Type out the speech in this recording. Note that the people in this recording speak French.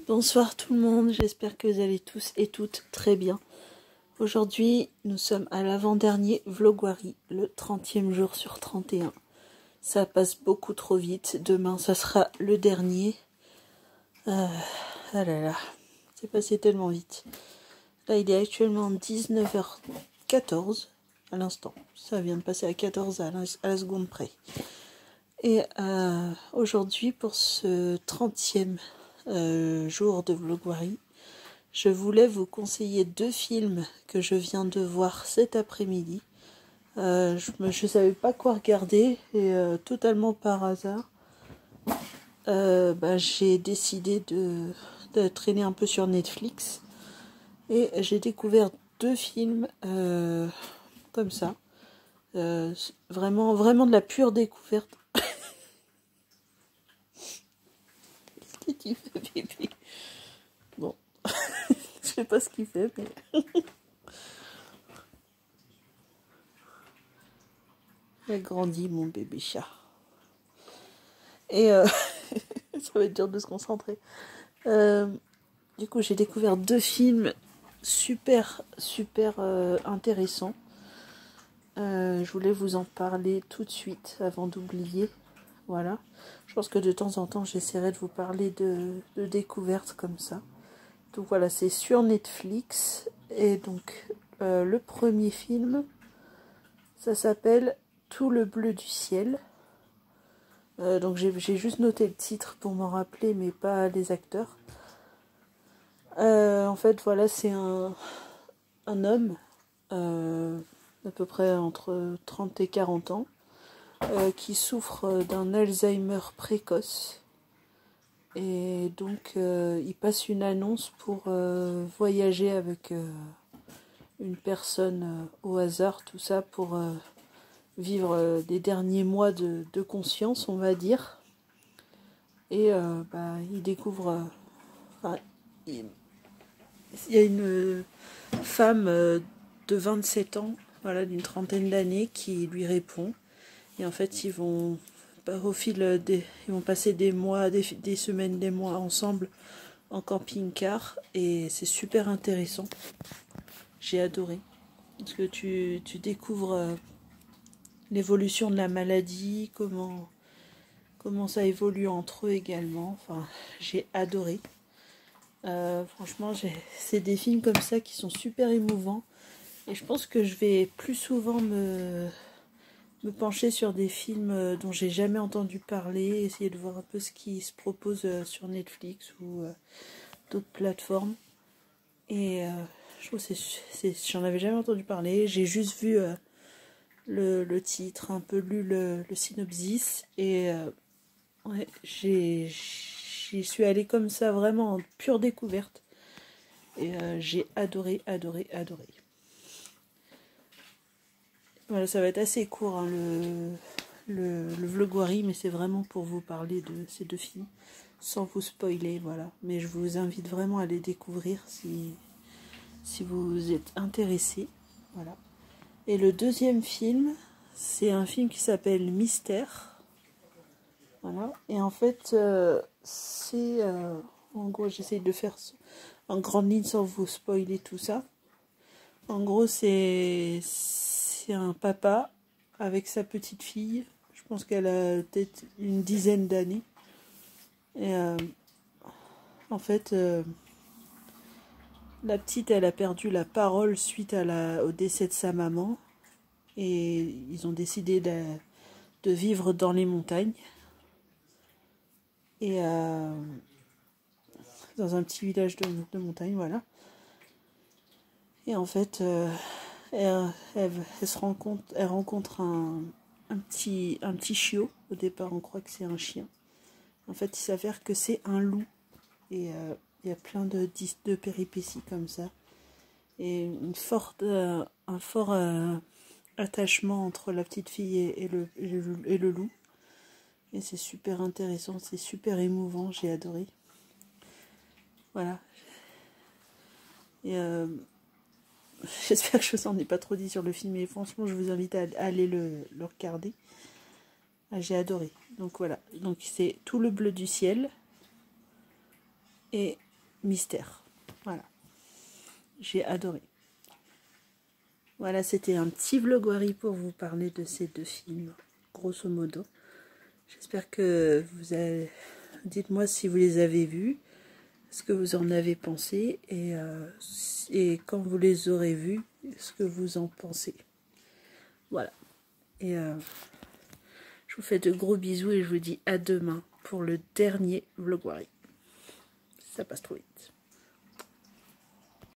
Bonsoir tout le monde, j'espère que vous allez tous et toutes très bien. Aujourd'hui, nous sommes à l'avant-dernier Vlogwari, le 30e jour sur 31. Ça passe beaucoup trop vite, demain ça sera le dernier. Ah là là, c'est passé tellement vite. Là il est actuellement 19h14 à l'instant, ça vient de passer à 14 à la seconde près. Et aujourd'hui pour ce 30e jour de Vlogwari, je voulais vous conseiller deux films que je viens de voir cet après-midi. Je ne savais pas quoi regarder et totalement par hasard, j'ai décidé de traîner un peu sur Netflix et j'ai découvert deux films comme ça. Vraiment, vraiment de la pure découverte. Qu'est-ce qu'il fait, bébé? Bon, je sais pas ce qu'il fait, mais... Il a grandi, mon bébé chat. Et ça va être dur de se concentrer. Du coup, j'ai découvert deux films super intéressants. Je voulais vous en parler tout de suite avant d'oublier. Voilà. Je pense que de temps en temps, j'essaierai de vous parler de découvertes comme ça. Donc voilà, c'est sur Netflix. Et donc, le premier film, ça s'appelle Tout le bleu du ciel. Donc j'ai juste noté le titre pour m'en rappeler, mais pas les acteurs. En fait, voilà, c'est un homme, à peu près entre 30 et 40 ans, qui souffre d'un Alzheimer précoce. Et donc, il passe une annonce pour voyager avec une personne au hasard, tout ça, pour vivre des derniers mois de conscience, on va dire. Et il découvre... il y a une femme de 27 ans, voilà, d'une trentaine d'années, qui lui répond. Et en fait, ils vont passer des mois, des semaines, des mois ensemble en camping-car. Et c'est super intéressant. J'ai adoré. Parce que tu découvres l'évolution de la maladie, comment ça évolue entre eux également. Enfin, j'ai adoré. Franchement, c'est des films comme ça qui sont super émouvants. Et je pense que je vais plus souvent me pencher sur des films dont j'ai jamais entendu parler, essayer de voir un peu ce qui se propose sur Netflix ou d'autres plateformes. Et je trouve que j'en avais jamais entendu parler. J'ai juste vu le titre, un peu lu le synopsis. Et ouais, j'y suis allée comme ça, vraiment en pure découverte. Et j'ai adoré. Voilà, ça va être assez court, hein, le Vlogwari, mais c'est vraiment pour vous parler de ces deux films, sans vous spoiler, voilà. Mais je vous invite vraiment à les découvrir si vous êtes intéressés, voilà. Et le deuxième film, c'est un film qui s'appelle Mystère, voilà. Et en fait, c'est... en gros, j'essaye de le faire en grande ligne sans vous spoiler tout ça. En gros, c'est un papa avec sa petite fille. Je pense qu'elle a peut-être une dizaine d'années. Et en fait, la petite, elle a perdu la parole suite au décès de sa maman. Et ils ont décidé de vivre dans les montagnes. Et dans un petit village de montagne, voilà. Et en fait, elle rencontre un petit chiot. Au départ, on croit que c'est un chien. En fait, il s'avère que c'est un loup. Et il y a plein de péripéties comme ça. Et un fort attachement entre la petite fille et le loup. Et c'est super intéressant, c'est super émouvant, j'ai adoré. Voilà. Et j'espère que je vous en ai pas trop dit sur le film, mais franchement, je vous invite à aller le regarder. Ah, j'ai adoré. Donc voilà. Donc c'est Tout le bleu du ciel. Et mystère. Voilà. J'ai adoré. Voilà, c'était un petit vlogwari pour vous parler de ces deux films, grosso modo. J'espère que vous avez... Dites-moi si vous les avez vus, ce que vous en avez pensé, et quand vous les aurez vus, ce que vous en pensez. Voilà. Et je vous fais de gros bisous et je vous dis à demain pour le dernier vlogwari. Ça passe trop vite.